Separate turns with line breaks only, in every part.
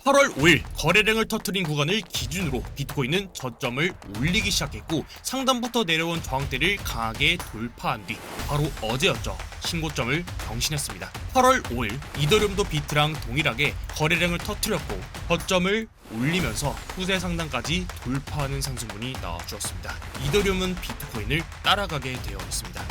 8월 5일 거래량을 터뜨린 구간을 기준으로 비트코인은 저점을 올리기 시작했고 상단부터 내려온 저항대를 강하게 돌파한 뒤 바로 어제였죠. 신고점을 경신했습니다. 8월 5일 이더리움도 비트랑 동일하게 거래량을 터뜨렸고 저점을 올리면서 후세 상단까지 돌파하는 상승분이 나와주었습니다. 이더리움은 비트코인을 따라가게 되어 있습니다.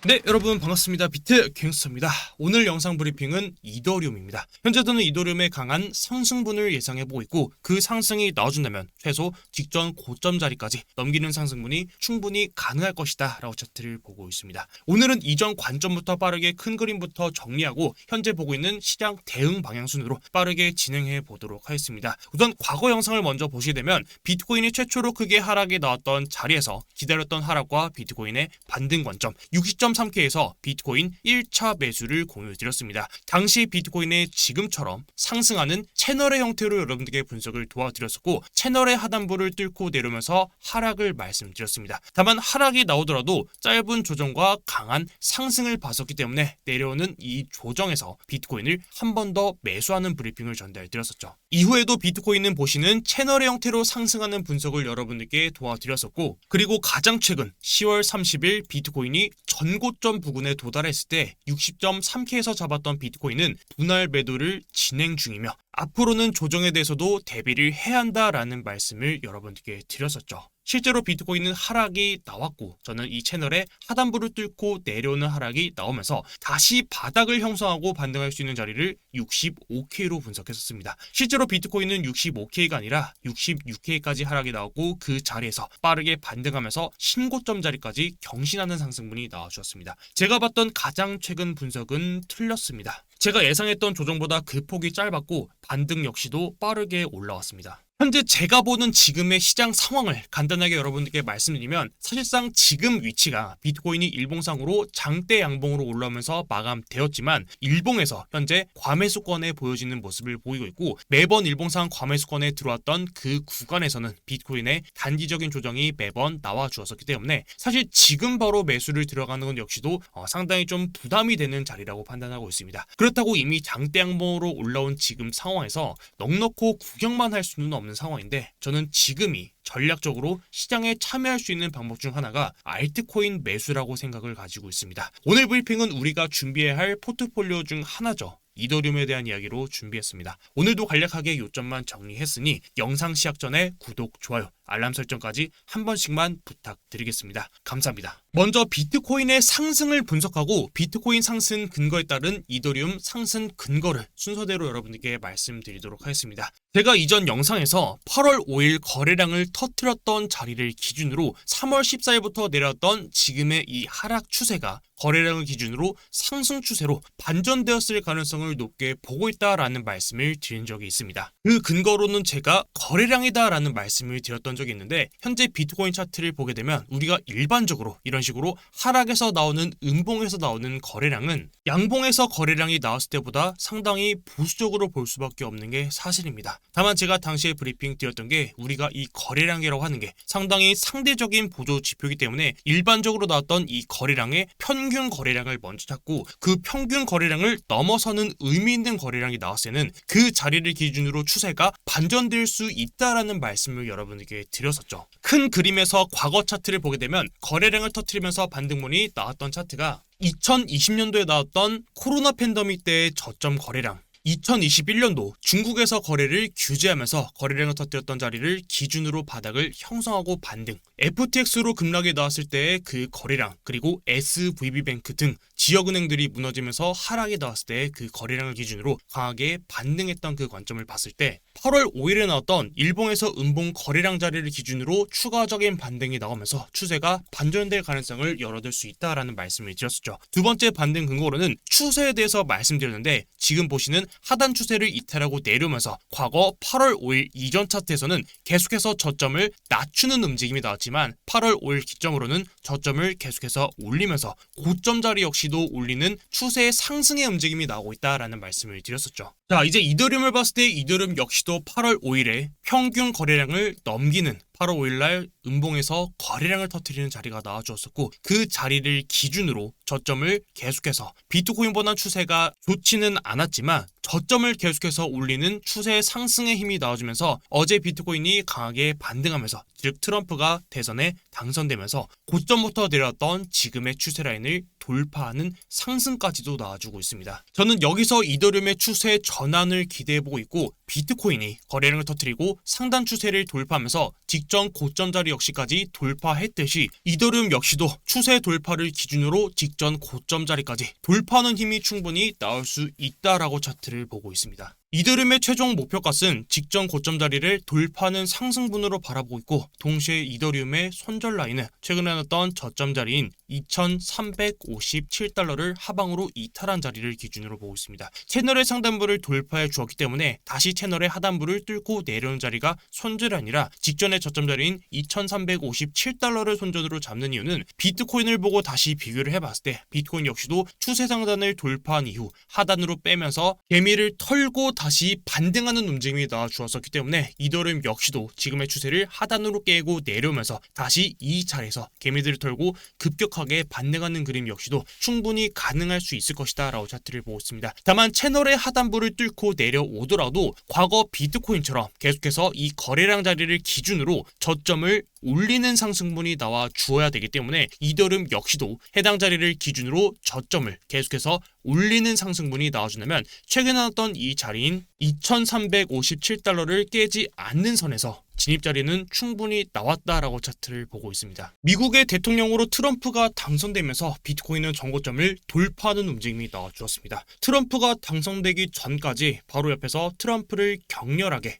네, 여러분 반갑습니다. 비트 갱스터입니다. 오늘 영상 브리핑은 이더리움입니다. 현재 저는 이더리움의 강한 상승분을 예상해보고 있고 그 상승이 나와준다면 최소 직전 고점 자리까지 넘기는 상승분이 충분히 가능할 것이다 라고 차트를 보고 있습니다. 오늘은 이전 관점부터 빠르게 큰 그림부터 정리하고 현재 보고 있는 시장 대응 방향 순으로 빠르게 진행해 보도록 하겠습니다. 우선 과거 영상을 먼저 보시게 되면 비트코인이 최초로 크게 하락에 나왔던 자리에서 기다렸던 하락과 비트코인의 반등 관점 60.3K에서 비트코인 1차 매수를 공유드렸습니다. 당시 비트코인의 지금처럼 상승하는 채널의 형태로 여러분들께 분석을 도와드렸었고 채널의 하단부를 뚫고 내려오면서 하락을 말씀드렸습니다. 다만 하락이 나오더라도 짧은 조정과 강한 상승을 봤었기 때문에 내려오는 이 조정에서 비트코인을 한 번 더 매수하는 브리핑을 전달드렸었죠. 이후에도 비트코인은 보시는 채널의 형태로 상승하는 분석을 여러분들께 도와드렸었고 그리고 가장 최근 10월 30일 비트코인이 전고점 부근에 도달했을 때 60.3K에서 잡았던 비트코인은 분할 매도를 진행 중이며 앞으로는 조정에 대해서도 대비를 해야 한다라는 말씀을 여러분들께 드렸었죠. 실제로 비트코인은 하락이 나왔고 저는 이 채널의 하단부를 뚫고 내려오는 하락이 나오면서 다시 바닥을 형성하고 반등할 수 있는 자리를 65K로 분석했었습니다. 실제로 비트코인은 65K가 아니라 66K까지 하락이 나오고 그 자리에서 빠르게 반등하면서 신고점 자리까지 경신하는 상승분이 나와주었습니다. 제가 봤던 가장 최근 분석은 틀렸습니다. 제가 예상했던 조정보다 그 폭이 짧았고 반등 역시도 빠르게 올라왔습니다. 현재 제가 보는 지금의 시장 상황을 간단하게 여러분들께 말씀드리면 사실상 지금 위치가 비트코인이 일봉상으로 장대 양봉으로 올라오면서 마감되었지만 일봉에서 현재 과매수권에 보여지는 모습을 보이고 있고 매번 일봉상 과매수권에 들어왔던 그 구간에서는 비트코인의 단기적인 조정이 매번 나와 주었었기 때문에 사실 지금 바로 매수를 들어가는 건 역시도 상당히 좀 부담이 되는 자리라고 판단하고 있습니다. 그렇다고 이미 장대 양봉으로 올라온 지금 상황에서 넉넉히 구경만 할 수는 없는 상황인데 저는 지금이 전략적으로 시장에 참여할 수 있는 방법 중 하나가 알트코인 매수라고 생각을 가지고 있습니다. 오늘 브리핑은 우리가 준비해야 할 포트폴리오 중 하나죠. 이더리움에 대한 이야기로 준비했습니다. 오늘도 간략하게 요점만 정리했으니 영상 시작 전에 구독, 좋아요, 알람 설정까지 한 번씩만 부탁드리겠습니다. 감사합니다. 먼저 비트코인의 상승을 분석하고 비트코인 상승 근거에 따른 이더리움 상승 근거를 순서대로 여러분들께 말씀드리도록 하겠습니다. 제가 이전 영상에서 8월 5일 거래량을 터뜨렸던 자리를 기준으로 3월 14일부터 내려왔던 지금의 이 하락 추세가 거래량을 기준으로 상승 추세로 반전되었을 가능성을 높게 보고 있다라는 말씀을 드린 적이 있습니다. 그 근거로는 제가 거래량이다라는 말씀을 드렸던 적이 있는데 현재 비트코인 차트를 보게 되면 우리가 일반적으로 이런 식으로 하락에서 나오는 음봉에서 나오는 거래량은 양봉에서 거래량이 나왔을 때보다 상당히 보수적으로 볼 수밖에 없는 게 사실입니다. 다만 제가 당시에 브리핑 드렸던 게 우리가 이 거래량이라고 하는 게 상당히 상대적인 보조 지표이기 때문에 일반적으로 나왔던 이 거래량의 평균 거래량을 먼저 찾고 그 평균 거래량을 넘어서는 의미 있는 거래량이 나왔을 때는 그 자리를 기준으로 추세가 반전될 수 있다라는 말씀을 여러분에게 드렸었죠. 큰 그림에서 과거 차트를 보게 되면 거래량을 터뜨리면서 반등분이 나왔던 차트가 2020년도에 나왔던 코로나 팬데믹 때의 저점 거래량 2021년도 중국에서 거래를 규제하면서 거래량을 터뜨렸던 자리를 기준으로 바닥을 형성하고 반등 FTX로 급락이 나왔을 때의 그 거래량 그리고 SVB뱅크 등 지역은행들이 무너지면서 하락이 나왔을 때 그 거래량을 기준으로 강하게 반등했던 그 관점을 봤을 때 8월 5일에 나왔던 일봉에서 음봉 거래량 자리를 기준으로 추가적인 반등이 나오면서 추세가 반전될 가능성을 열어둘 수 있다라는 말씀을 드렸었죠. 두 번째 반등 근거로는 추세에 대해서 말씀드렸는데 지금 보시는 하단 추세를 이탈하고 내려오면서 과거 8월 5일 이전 차트에서는 계속해서 저점을 낮추는 움직임이 나왔지만 8월 5일 기점으로는 저점을 계속해서 올리면서 고점 자리 역시도 올리는 추세의 상승의 움직임이 나오고 있다라는 말씀을 드렸었죠. 자, 이제 이더리움을 봤을 때 이더리움 역시도 8월 5일에 평균 거래량을 넘기는 8월 5일날 음봉에서 거래량을 터뜨리는 자리가 나와주었었고 그 자리를 기준으로 저점을 계속해서 비트코인보다 추세가 좋지는 않았지만 저점을 계속해서 올리는 추세 상승의 힘이 나와주면서 어제 비트코인이 강하게 반등하면서 즉 트럼프가 대선에 당선되면서 고점부터 내려왔던 지금의 추세 라인을 돌파하는 상승까지도 나와주고 있습니다. 저는 여기서 이더리움의 추세 전환을 기대해보고 있고 비트코인이 거래량을 터뜨리고 상단 추세를 돌파하면서 직전 고점 자리 역시까지 돌파했듯이 이더리움 역시도 추세 돌파를 기준으로 직전 고점 자리까지 돌파하는 힘이 충분히 나올 수 있다라고 차트를 보고 있습니다. 이더리움의 최종 목표값은 직전 고점 자리를 돌파하는 상승분으로 바라보고 있고 동시에 이더리움의 손절 라인은 최근에 났던 저점 자리인 2357달러를 하방으로 이탈한 자리를 기준으로 보고 있습니다. 채널의 상단부를 돌파해 주었기 때문에 다시 채널의 하단부를 뚫고 내려오는 자리가 손절이 아니라 직전의 저점 자리인 2357달러를 손절으로 잡는 이유는 비트코인을 보고 다시 비교를 해봤을 때 비트코인 역시도 추세 상단을 돌파한 이후 하단으로 빼면서 개미를 털고 다시 반등하는 움직임이 나와주었었기 때문에 이더리움 역시도 지금의 추세를 하단으로 깨고 내려오면서 다시 이 자리에서 개미들을 털고 급격하게 반등하는 그림 역시도 충분히 가능할 수 있을 것이다 라고 차트를 보고 있습니다. 다만 채널의 하단부를 뚫고 내려오더라도 과거 비트코인처럼 계속해서 이 거래량 자리를 기준으로 저점을 올리는 상승분이 나와 주어야 되기 때문에 이더리움 역시도 해당 자리를 기준으로 저점을 계속해서 올리는 상승분이 나와준다면 최근에 나왔던 이 자리인 2357달러를 깨지 않는 선에서 진입자리는 충분히 나왔다라고 차트를 보고 있습니다. 미국의 대통령으로 트럼프가 당선되면서 비트코인은 정고점을 돌파하는 움직임이 나와주었습니다. 트럼프가 당선되기 전까지 바로 옆에서 트럼프를 강렬하게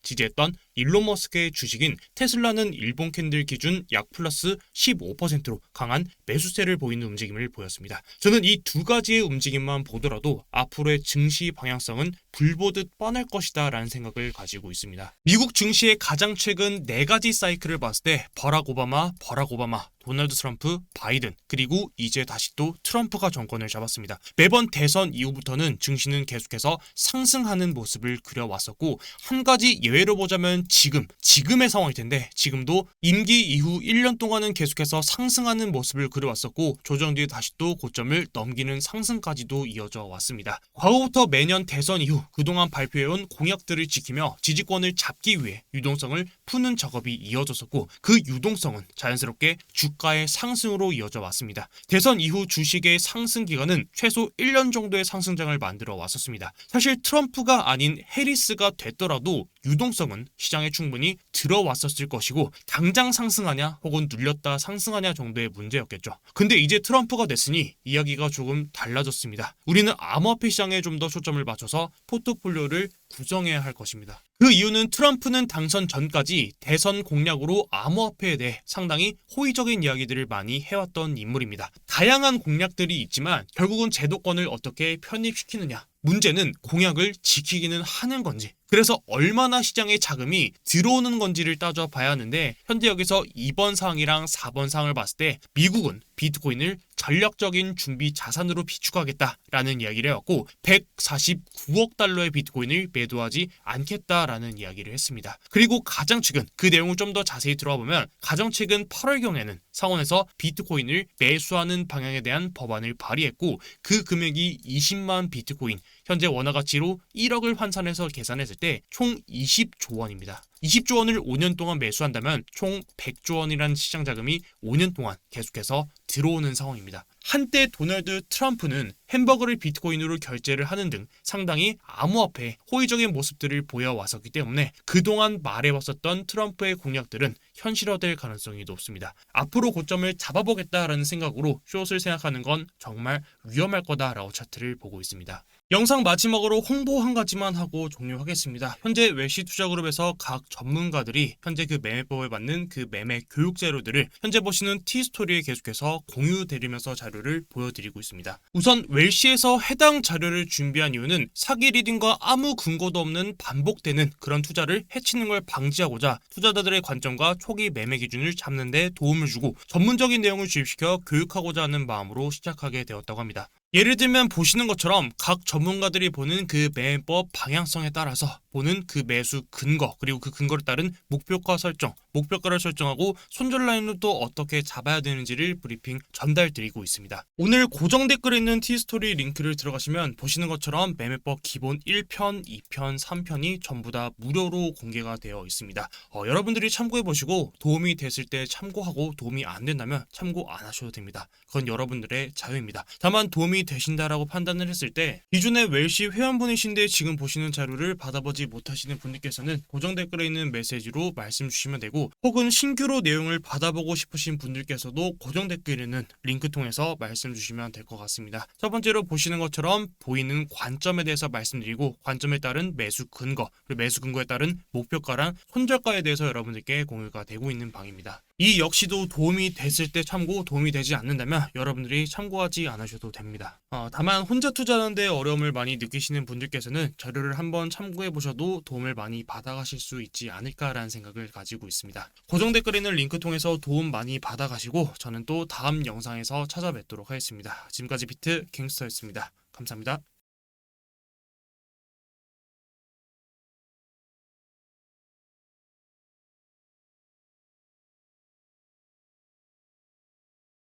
지지했던 일론 머스크의 주식인 테슬라는 일본 캔들 기준 약 플러스 15%로 강한 매수세를 보이는 움직임을 보였습니다. 저는 이 두 가지의 움직임만 보더라도 앞으로의 증시 방향성은 불보듯 뻔할 것이다 라는 생각을 가지고 있습니다. 미국 증시의 가장 최근 4가지 사이클을 봤을 때 버락 오바마, 도널드 트럼프, 바이든 그리고 이제 다시 또 트럼프가 정권을 잡았습니다. 매번 대선 이후부터는 증시는 계속해서 상승하는 모습을 그려왔었고 한 가지 예외로 보자면 지금의 상황일 텐데 지금도 임기 이후 1년 동안은 계속해서 상승하는 모습을 그려왔었고 조정 뒤에 다시 또 고점을 넘기는 상승까지도 이어져 왔습니다. 과거부터 매년 대선 이후 그동안 발표해온 공약들을 지키며 지지권을 잡기 위해 유동성을 푸는 작업이 이어졌었고 그 유동성은 자연스럽게 주가의 상승으로 이어져 왔습니다. 대선 이후 주식의 상승 기간은 최소 1년 정도의 상승장을 만들어 왔었습니다. 사실 트럼프가 아닌 해리스가 됐더라도 유동성은 시장에 충분히 들어왔었을 것이고 당장 상승하냐 혹은 눌렸다 상승하냐 정도의 문제였겠죠. 근데 이제 트럼프가 됐으니 이야기가 조금 달라졌습니다. 우리는 암호화폐 시장에 좀 더 초점을 맞춰서 포트폴리오를 구성해야 할 것입니다. 그 이유는 트럼프는 당선 전까지 대선 공약으로 암호화폐에 대해 상당히 호의적인 이야기들을 많이 해왔던 인물입니다. 다양한 공약들이 있지만 결국은 제도권을 어떻게 편입시키느냐, 문제는 공약을 지키기는 하는 건지, 그래서 얼마나 시장에 자금이 들어오는 건지를 따져봐야 하는데 현재 여기서 2번 사항이랑 4번 사항을 봤을 때 미국은 비트코인을 전략적인 준비 자산으로 비축하겠다라는 이야기를 해왔고 149억 달러의 비트코인을 매도하지 않겠다라는 이야기를 했습니다. 그리고 가장 최근 그 내용을 좀 더 자세히 들어가 보면 가장 최근 8월경에는 상원에서 비트코인을 매수하는 방향에 대한 법안을 발의했고 그 금액이 20만 비트코인, 현재 원화 가치로 1억을 환산해서 계산했을 때 총 20조 원입니다. 20조 원을 5년 동안 매수한다면 총 100조 원이라는 시장 자금이 5년 동안 계속해서 들어오는 상황입니다. 한때 도널드 트럼프는 햄버거를 비트코인으로 결제를 하는 등 상당히 암호화폐에 호의적인 모습들을 보여왔었기 때문에 그동안 말해왔었던 트럼프의 공약들은 현실화될 가능성이 높습니다. 앞으로 고점을 잡아보겠다라는 생각으로 숏을 생각하는 건 정말 위험할 거다라고 차트를 보고 있습니다. 영상 마지막으로 홍보 한 가지만 하고 종료하겠습니다. 현재 웰시투자그룹에서 각 전문가들이 현재 그 매매법에 맞는 그 매매 교육 자료들을 현재 보시는 티스토리에 계속해서 공유드리면서 자료를 보여드리고 있습니다. 우선 웰시에서 해당 자료를 준비한 이유는 사기 리딩과 아무 근거도 없는 반복되는 그런 투자를 해치는 걸 방지하고자 투자자들의 관점과 초기 매매 기준을 잡는 데 도움을 주고 전문적인 내용을 주입시켜 교육하고자 하는 마음으로 시작하게 되었다고 합니다. 예를 들면 보시는 것처럼 각 전문가들이 보는 그 매매법 방향성에 따라서 보는 그 매수 근거, 그리고 그 근거를 따른 목표가 설정, 목표가를 설정하고 손절 라인을 또 어떻게 잡아야 되는지를 브리핑 전달드리고 있습니다. 오늘 고정 댓글에 있는 티스토리 링크를 들어가시면 보시는 것처럼 매매법 기본 1편, 2편, 3편이 전부 다 무료로 공개가 되어 있습니다. 여러분들이 참고해 보시고 도움이 됐을 때 참고하고 도움이 안 된다면 참고 안 하셔도 됩니다. 그건 여러분들의 자유입니다. 다만 도움이 되신다라고 판단을 했을 때 기존의 웰시 회원분이신데 지금 보시는 자료를 받아보지 못하시는 분들께서는 고정 댓글에 있는 메시지로 말씀 주시면 되고, 혹은 신규로 내용을 받아보고 싶으신 분들께서도 고정 댓글에 있는 링크 통해서 말씀 주시면 될 것 같습니다. 첫 번째로 보시는 것처럼 보이는 관점에 대해서 말씀드리고, 관점에 따른 매수 근거, 그리고 매수 근거에 따른 목표가랑 손절가에 대해서 여러분들께 공유가 되고 있는 방입니다. 이 역시도 도움이 됐을 때 참고, 도움이 되지 않는다면 여러분들이 참고하지 않으셔도 됩니다. 다만 혼자 투자하는데 어려움을 많이 느끼시는 분들께서는 자료를 한번 참고해 보셔도 도움을 많이 받아가실 수 있지 않을까라는 생각을 가지고 있습니다. 고정 댓글에 있는 링크 통해서 도움 많이 받아가시고, 저는 또 다음 영상에서 찾아뵙도록 하겠습니다. 지금까지 비트 갱스터였습니다. 감사합니다.